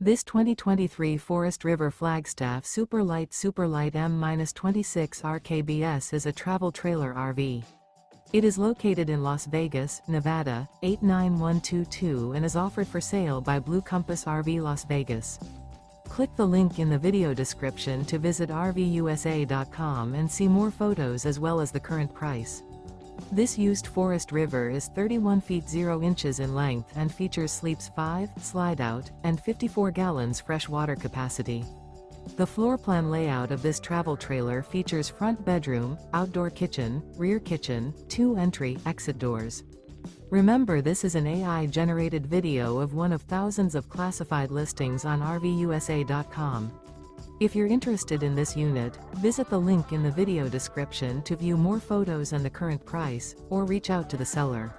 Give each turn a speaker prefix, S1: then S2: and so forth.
S1: This 2023 Forest River Flagstaff Super Lite M-26 RKBS is a travel trailer RV. It is located in Las Vegas, Nevada, 89122 and is offered for sale by Blue Compass RV Las Vegas. Click the link in the video description to visit RVUSA.com and see more photos as well as the current price. This used Forest River is 31 feet 0 inches in length and features sleeps 5, Slideout, and 54 gallons fresh water capacity. The floor plan layout of this travel trailer features front bedroom, outdoor kitchen, rear kitchen, 2 entry/exit doors. Remember, this is an AI-generated video of one of thousands of classified listings on RVUSA.com. If you're interested in this unit, visit the link in the video description to view more photos and the current price, or reach out to the seller.